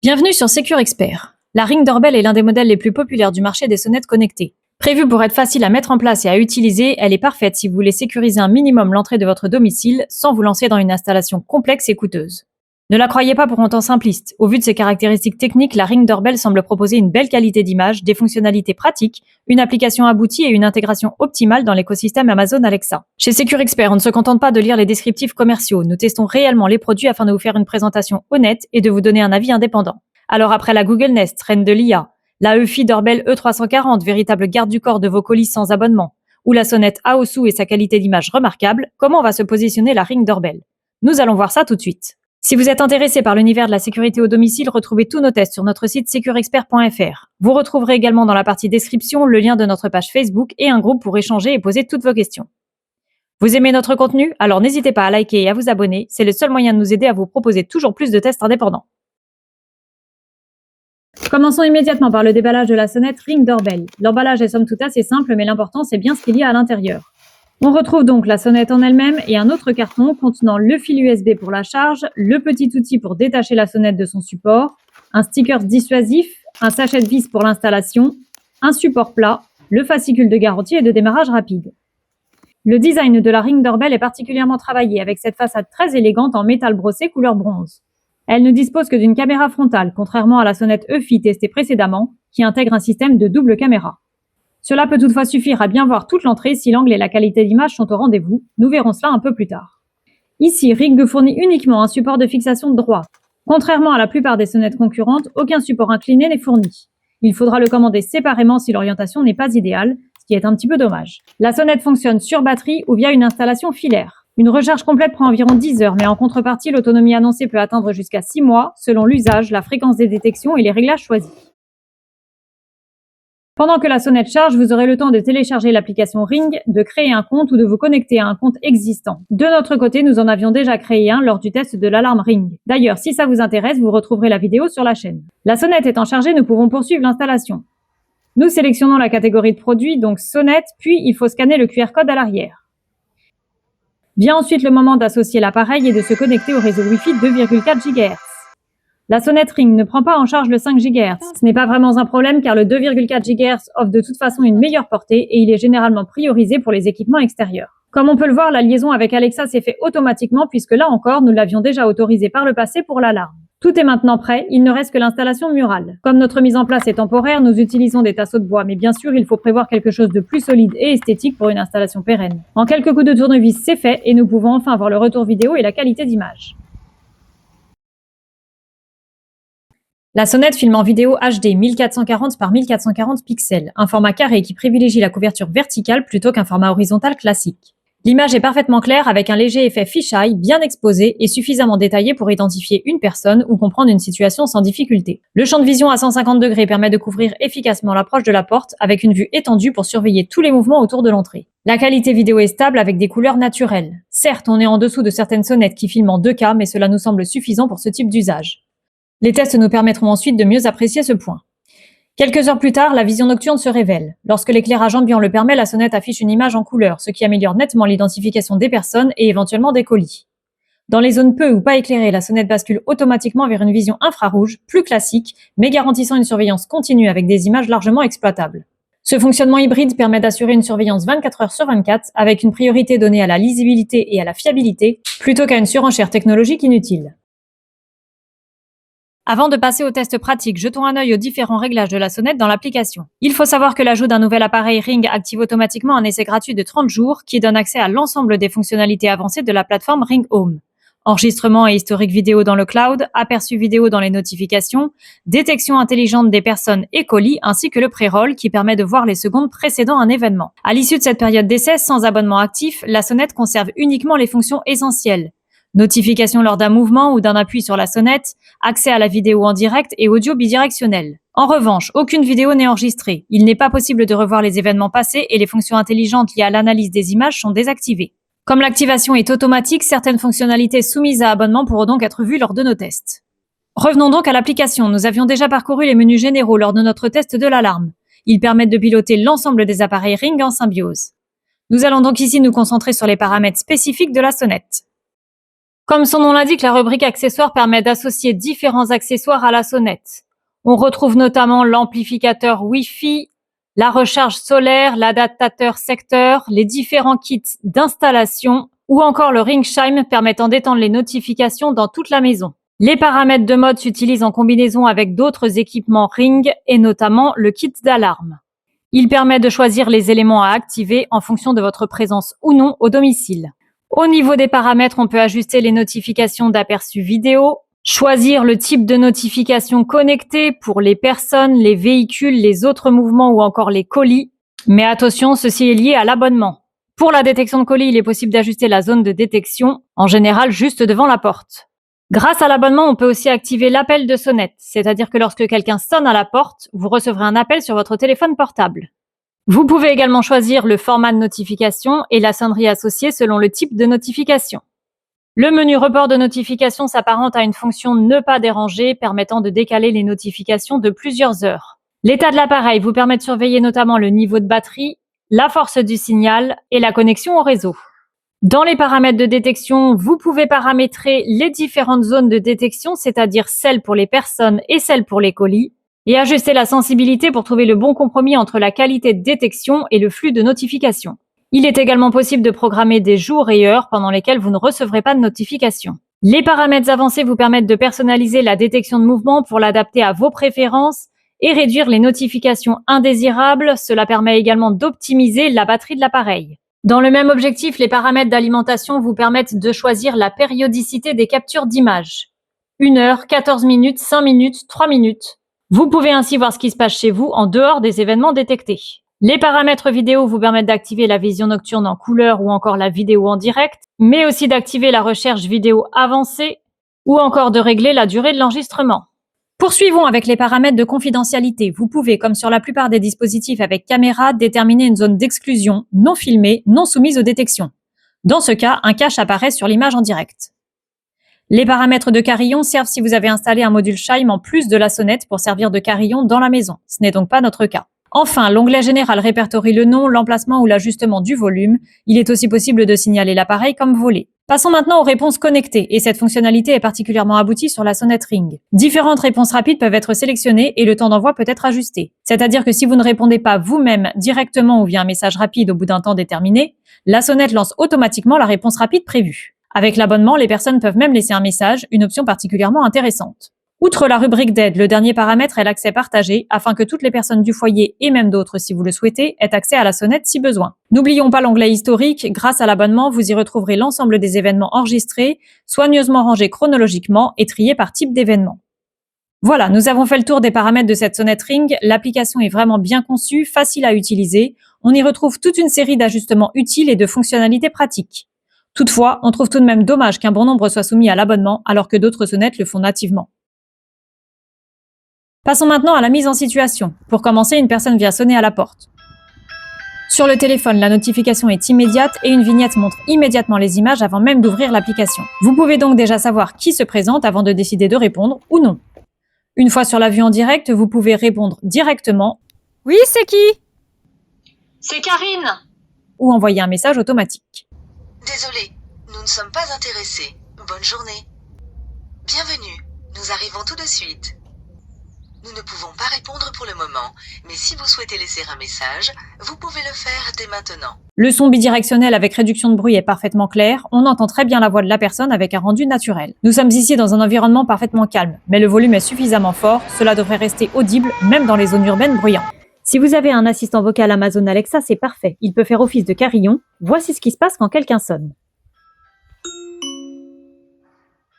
Bienvenue sur Secure Expert. La Ring Doorbell est l'un des modèles les plus populaires du marché des sonnettes connectées. Prévue pour être facile à mettre en place et à utiliser, elle est parfaite si vous voulez sécuriser un minimum l'entrée de votre domicile sans vous lancer dans une installation complexe et coûteuse. Ne la croyez pas pour autant simpliste. Au vu de ses caractéristiques techniques, la Ring Doorbell semble proposer une belle qualité d'image, des fonctionnalités pratiques, une application aboutie et une intégration optimale dans l'écosystème Amazon Alexa. Chez Secure Expert, on ne se contente pas de lire les descriptifs commerciaux. Nous testons réellement les produits afin de vous faire une présentation honnête et de vous donner un avis indépendant. Alors après la Google Nest, reine de l'IA, la Eufy Doorbell E340, véritable garde du corps de vos colis sans abonnement, ou la sonnette Aosu et sa qualité d'image remarquable, comment va se positionner la Ring Doorbell? Nous allons voir ça tout de suite. Si vous êtes intéressé par l'univers de la sécurité au domicile, retrouvez tous nos tests sur notre site secureexpert.fr. Vous retrouverez également dans la partie description le lien de notre page Facebook et un groupe pour échanger et poser toutes vos questions. Vous aimez notre contenu? Alors n'hésitez pas à liker et à vous abonner, c'est le seul moyen de nous aider à vous proposer toujours plus de tests indépendants. Commençons immédiatement par le déballage de la sonnette Ring Doorbell. L'emballage est somme toute assez simple, mais l'important c'est bien ce qu'il y a à l'intérieur. On retrouve donc la sonnette en elle-même et un autre carton contenant le fil USB pour la charge, le petit outil pour détacher la sonnette de son support, un sticker dissuasif, un sachet de vis pour l'installation, un support plat, le fascicule de garantie et de démarrage rapide. Le design de la Ring Doorbell est particulièrement travaillé avec cette façade très élégante en métal brossé couleur bronze. Elle ne dispose que d'une caméra frontale, contrairement à la sonnette Eufy testée précédemment, qui intègre un système de double caméra. Cela peut toutefois suffire à bien voir toute l'entrée si l'angle et la qualité d'image sont au rendez-vous. Nous verrons cela un peu plus tard. Ici, Ring fournit uniquement un support de fixation droit. Contrairement à la plupart des sonnettes concurrentes, aucun support incliné n'est fourni. Il faudra le commander séparément si l'orientation n'est pas idéale, ce qui est un petit peu dommage. La sonnette fonctionne sur batterie ou via une installation filaire. Une recharge complète prend environ 10 heures, mais en contrepartie, l'autonomie annoncée peut atteindre jusqu'à 6 mois, selon l'usage, la fréquence des détections et les réglages choisis. Pendant que la sonnette charge, vous aurez le temps de télécharger l'application Ring, de créer un compte ou de vous connecter à un compte existant. De notre côté, nous en avions déjà créé un lors du test de l'alarme Ring. D'ailleurs, si ça vous intéresse, vous retrouverez la vidéo sur la chaîne. La sonnette étant chargée, nous pouvons poursuivre l'installation. Nous sélectionnons la catégorie de produit, donc sonnette, puis il faut scanner le QR code à l'arrière. Vient ensuite le moment d'associer l'appareil et de se connecter au réseau Wi-Fi 2,4 GHz. La sonnette Ring ne prend pas en charge le 5 GHz. Ce n'est pas vraiment un problème car le 2,4 GHz offre de toute façon une meilleure portée et il est généralement priorisé pour les équipements extérieurs. Comme on peut le voir, la liaison avec Alexa s'est faite automatiquement puisque là encore, nous l'avions déjà autorisé par le passé pour l'alarme. Tout est maintenant prêt, il ne reste que l'installation murale. Comme notre mise en place est temporaire, nous utilisons des tasseaux de bois, mais bien sûr, il faut prévoir quelque chose de plus solide et esthétique pour une installation pérenne. En quelques coups de tournevis, c'est fait et nous pouvons enfin voir le retour vidéo et la qualité d'image. La sonnette filme en vidéo HD 1440 par 1440 pixels, un format carré qui privilégie la couverture verticale plutôt qu'un format horizontal classique. L'image est parfaitement claire avec un léger effet fisheye bien exposé et suffisamment détaillé pour identifier une personne ou comprendre une situation sans difficulté. Le champ de vision à 150 degrés permet de couvrir efficacement l'approche de la porte avec une vue étendue pour surveiller tous les mouvements autour de l'entrée. La qualité vidéo est stable avec des couleurs naturelles. Certes, on est en dessous de certaines sonnettes qui filment en 2K, mais cela nous semble suffisant pour ce type d'usage. Les tests nous permettront ensuite de mieux apprécier ce point. Quelques heures plus tard, la vision nocturne se révèle. Lorsque l'éclairage ambiant le permet, la sonnette affiche une image en couleur, ce qui améliore nettement l'identification des personnes et éventuellement des colis. Dans les zones peu ou pas éclairées, la sonnette bascule automatiquement vers une vision infrarouge, plus classique, mais garantissant une surveillance continue avec des images largement exploitables. Ce fonctionnement hybride permet d'assurer une surveillance 24 heures sur 24, avec une priorité donnée à la lisibilité et à la fiabilité, plutôt qu'à une surenchère technologique inutile. Avant de passer au test pratique, jetons un œil aux différents réglages de la sonnette dans l'application. Il faut savoir que l'ajout d'un nouvel appareil Ring active automatiquement un essai gratuit de 30 jours qui donne accès à l'ensemble des fonctionnalités avancées de la plateforme Ring Home. Enregistrement et historique vidéo dans le cloud, aperçu vidéo dans les notifications, détection intelligente des personnes et colis ainsi que le pré-roll qui permet de voir les secondes précédant un événement. À l'issue de cette période d'essai sans abonnement actif, la sonnette conserve uniquement les fonctions essentielles. Notification lors d'un mouvement ou d'un appui sur la sonnette, accès à la vidéo en direct et audio bidirectionnel. En revanche, aucune vidéo n'est enregistrée. Il n'est pas possible de revoir les événements passés et les fonctions intelligentes liées à l'analyse des images sont désactivées. Comme l'activation est automatique, certaines fonctionnalités soumises à abonnement pourront donc être vues lors de nos tests. Revenons donc à l'application. Nous avions déjà parcouru les menus généraux lors de notre test de l'alarme. Ils permettent de piloter l'ensemble des appareils Ring en symbiose. Nous allons donc ici nous concentrer sur les paramètres spécifiques de la sonnette. Comme son nom l'indique, la rubrique accessoires permet d'associer différents accessoires à la sonnette. On retrouve notamment l'amplificateur Wi-Fi, la recharge solaire, l'adaptateur secteur, les différents kits d'installation ou encore le ring chime permettant d'étendre les notifications dans toute la maison. Les paramètres de mode s'utilisent en combinaison avec d'autres équipements Ring et notamment le kit d'alarme. Il permet de choisir les éléments à activer en fonction de votre présence ou non au domicile. Au niveau des paramètres, on peut ajuster les notifications d'aperçu vidéo, choisir le type de notification connectée pour les personnes, les véhicules, les autres mouvements ou encore les colis. Mais attention, ceci est lié à l'abonnement. Pour la détection de colis, il est possible d'ajuster la zone de détection, en général juste devant la porte. Grâce à l'abonnement, on peut aussi activer l'appel de sonnette, c'est-à-dire que lorsque quelqu'un sonne à la porte, vous recevrez un appel sur votre téléphone portable. Vous pouvez également choisir le format de notification et la sonnerie associée selon le type de notification. Le menu report de notification s'apparente à une fonction ne pas déranger permettant de décaler les notifications de plusieurs heures. L'état de l'appareil vous permet de surveiller notamment le niveau de batterie, la force du signal et la connexion au réseau. Dans les paramètres de détection, vous pouvez paramétrer les différentes zones de détection, c'est-à-dire celles pour les personnes et celles pour les colis, et ajuster la sensibilité pour trouver le bon compromis entre la qualité de détection et le flux de notifications. Il est également possible de programmer des jours et heures pendant lesquels vous ne recevrez pas de notifications. Les paramètres avancés vous permettent de personnaliser la détection de mouvement pour l'adapter à vos préférences et réduire les notifications indésirables. Cela permet également d'optimiser la batterie de l'appareil. Dans le même objectif, les paramètres d'alimentation vous permettent de choisir la périodicité des captures d'images. 1 heure, 14 minutes, 5 minutes, 3 minutes. Vous pouvez ainsi voir ce qui se passe chez vous en dehors des événements détectés. Les paramètres vidéo vous permettent d'activer la vision nocturne en couleur ou encore la vidéo en direct, mais aussi d'activer la recherche vidéo avancée ou encore de régler la durée de l'enregistrement. Poursuivons avec les paramètres de confidentialité. Vous pouvez, comme sur la plupart des dispositifs avec caméra, déterminer une zone d'exclusion, non filmée, non soumise aux détections. Dans ce cas, un cache apparaît sur l'image en direct. Les paramètres de carillon servent si vous avez installé un module chime en plus de la sonnette pour servir de carillon dans la maison. Ce n'est donc pas notre cas. Enfin, l'onglet général répertorie le nom, l'emplacement ou l'ajustement du volume. Il est aussi possible de signaler l'appareil comme volé. Passons maintenant aux réponses connectées, et cette fonctionnalité est particulièrement aboutie sur la sonnette Ring. Différentes réponses rapides peuvent être sélectionnées et le temps d'envoi peut être ajusté. C'est-à-dire que si vous ne répondez pas vous-même directement ou via un message rapide au bout d'un temps déterminé, la sonnette lance automatiquement la réponse rapide prévue. Avec l'abonnement, les personnes peuvent même laisser un message, une option particulièrement intéressante. Outre la rubrique d'aide, le dernier paramètre est l'accès partagé, afin que toutes les personnes du foyer, et même d'autres si vous le souhaitez, aient accès à la sonnette si besoin. N'oublions pas l'onglet historique, grâce à l'abonnement, vous y retrouverez l'ensemble des événements enregistrés, soigneusement rangés chronologiquement et triés par type d'événement. Voilà, nous avons fait le tour des paramètres de cette sonnette Ring. L'application est vraiment bien conçue, facile à utiliser. On y retrouve toute une série d'ajustements utiles et de fonctionnalités pratiques. Toutefois, on trouve tout de même dommage qu'un bon nombre soit soumis à l'abonnement, alors que d'autres sonnettes le font nativement. Passons maintenant à la mise en situation. Pour commencer, une personne vient sonner à la porte. Sur le téléphone, la notification est immédiate et une vignette montre immédiatement les images avant même d'ouvrir l'application. Vous pouvez donc déjà savoir qui se présente avant de décider de répondre ou non. Une fois sur la vue en direct, vous pouvez répondre directement « Oui, c'est qui ?»« C'est Karine !» ou envoyer un message automatique. Désolé, nous ne sommes pas intéressés. Bonne journée. Bienvenue, nous arrivons tout de suite. Nous ne pouvons pas répondre pour le moment, mais si vous souhaitez laisser un message, vous pouvez le faire dès maintenant. Le son bidirectionnel avec réduction de bruit est parfaitement clair, on entend très bien la voix de la personne avec un rendu naturel. Nous sommes ici dans un environnement parfaitement calme, mais le volume est suffisamment fort, cela devrait rester audible même dans les zones urbaines bruyantes. Si vous avez un assistant vocal Amazon Alexa, c'est parfait, il peut faire office de carillon. Voici ce qui se passe quand quelqu'un sonne.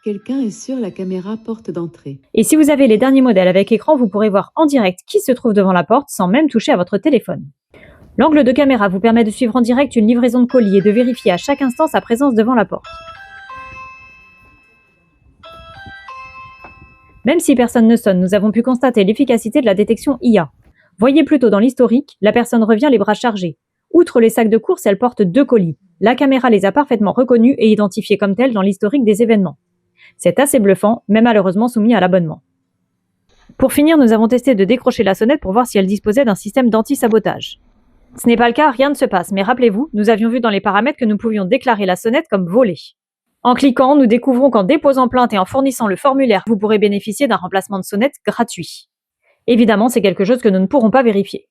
Quelqu'un est sur la caméra porte d'entrée. Et si vous avez les derniers modèles avec écran, vous pourrez voir en direct qui se trouve devant la porte sans même toucher à votre téléphone. L'angle de caméra vous permet de suivre en direct une livraison de colis et de vérifier à chaque instant sa présence devant la porte. Même si personne ne sonne, nous avons pu constater l'efficacité de la détection IA. Voyez plutôt dans l'historique, la personne revient les bras chargés. Outre les sacs de course, elle porte 2 colis. La caméra les a parfaitement reconnus et identifiés comme tels dans l'historique des événements. C'est assez bluffant, mais malheureusement soumis à l'abonnement. Pour finir, nous avons testé de décrocher la sonnette pour voir si elle disposait d'un système d'anti-sabotage. Ce n'est pas le cas, rien ne se passe, mais rappelez-vous, nous avions vu dans les paramètres que nous pouvions déclarer la sonnette comme volée. En cliquant, nous découvrons qu'en déposant plainte et en fournissant le formulaire, vous pourrez bénéficier d'un remplacement de sonnette gratuit. Évidemment, c'est quelque chose que nous ne pourrons pas vérifier.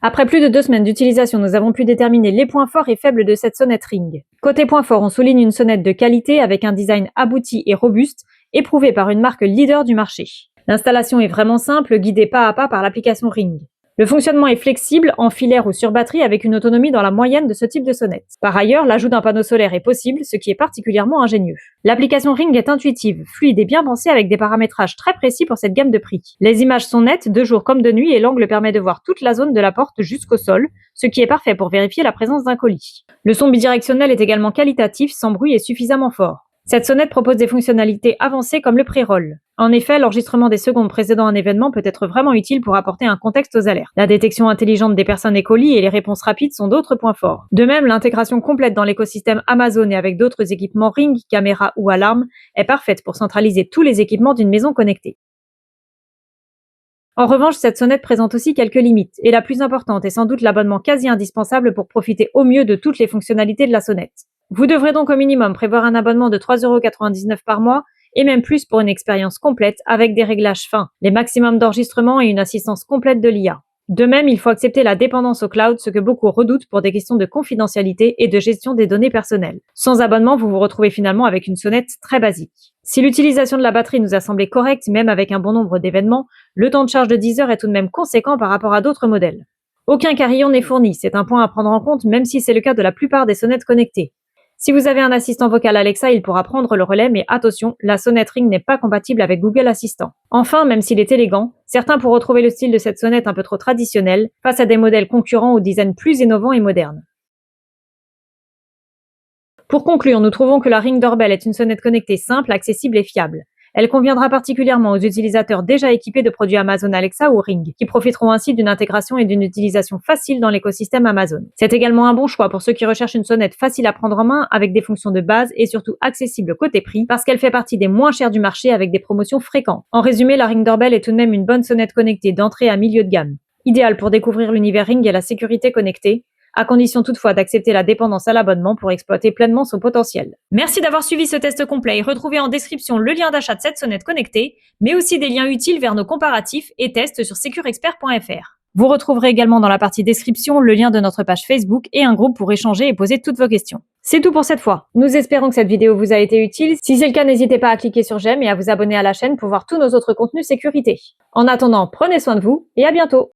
Après plus de 2 semaines d'utilisation, nous avons pu déterminer les points forts et faibles de cette sonnette Ring. Côté points forts, on souligne une sonnette de qualité avec un design abouti et robuste, éprouvée par une marque leader du marché. L'installation est vraiment simple, guidée pas à pas par l'application Ring. Le fonctionnement est flexible, en filaire ou sur batterie avec une autonomie dans la moyenne de ce type de sonnette. Par ailleurs, l'ajout d'un panneau solaire est possible, ce qui est particulièrement ingénieux. L'application Ring est intuitive, fluide et bien pensée avec des paramétrages très précis pour cette gamme de prix. Les images sont nettes, de jour comme de nuit, et l'angle permet de voir toute la zone de la porte jusqu'au sol, ce qui est parfait pour vérifier la présence d'un colis. Le son bidirectionnel est également qualitatif, sans bruit et suffisamment fort. Cette sonnette propose des fonctionnalités avancées comme le pré-roll. En effet, l'enregistrement des secondes précédant un événement peut être vraiment utile pour apporter un contexte aux alertes. La détection intelligente des personnes et colis et les réponses rapides sont d'autres points forts. De même, l'intégration complète dans l'écosystème Amazon et avec d'autres équipements Ring, caméras ou alarmes est parfaite pour centraliser tous les équipements d'une maison connectée. En revanche, cette sonnette présente aussi quelques limites, et la plus importante est sans doute l'abonnement quasi indispensable pour profiter au mieux de toutes les fonctionnalités de la sonnette. Vous devrez donc au minimum prévoir un abonnement de 3,99 € par mois, et même plus pour une expérience complète avec des réglages fins, les maximums d'enregistrement et une assistance complète de l'IA. De même, il faut accepter la dépendance au cloud, ce que beaucoup redoutent pour des questions de confidentialité et de gestion des données personnelles. Sans abonnement, vous vous retrouvez finalement avec une sonnette très basique. Si l'utilisation de la batterie nous a semblé correcte, même avec un bon nombre d'événements, le temps de charge de 10 heures est tout de même conséquent par rapport à d'autres modèles. Aucun carillon n'est fourni, c'est un point à prendre en compte même si c'est le cas de la plupart des sonnettes connectées. Si vous avez un assistant vocal Alexa, il pourra prendre le relais, mais attention, la sonnette Ring n'est pas compatible avec Google Assistant. Enfin, même s'il est élégant, certains pourront retrouver le style de cette sonnette un peu trop traditionnel face à des modèles concurrents au design plus innovant et moderne. Pour conclure, nous trouvons que la Ring Doorbell est une sonnette connectée simple, accessible et fiable. Elle conviendra particulièrement aux utilisateurs déjà équipés de produits Amazon Alexa ou Ring, qui profiteront ainsi d'une intégration et d'une utilisation facile dans l'écosystème Amazon. C'est également un bon choix pour ceux qui recherchent une sonnette facile à prendre en main avec des fonctions de base et surtout accessible côté prix parce qu'elle fait partie des moins chères du marché avec des promotions fréquentes. En résumé, la Ring Doorbell est tout de même une bonne sonnette connectée d'entrée à milieu de gamme. Idéale pour découvrir l'univers Ring et la sécurité connectée, à condition toutefois d'accepter la dépendance à l'abonnement pour exploiter pleinement son potentiel. Merci d'avoir suivi ce test complet et retrouvez en description le lien d'achat de cette sonnette connectée, mais aussi des liens utiles vers nos comparatifs et tests sur securexpert.fr. Vous retrouverez également dans la partie description le lien de notre page Facebook et un groupe pour échanger et poser toutes vos questions. C'est tout pour cette fois. Nous espérons que cette vidéo vous a été utile. Si c'est le cas, n'hésitez pas à cliquer sur j'aime et à vous abonner à la chaîne pour voir tous nos autres contenus sécurité. En attendant, prenez soin de vous et à bientôt.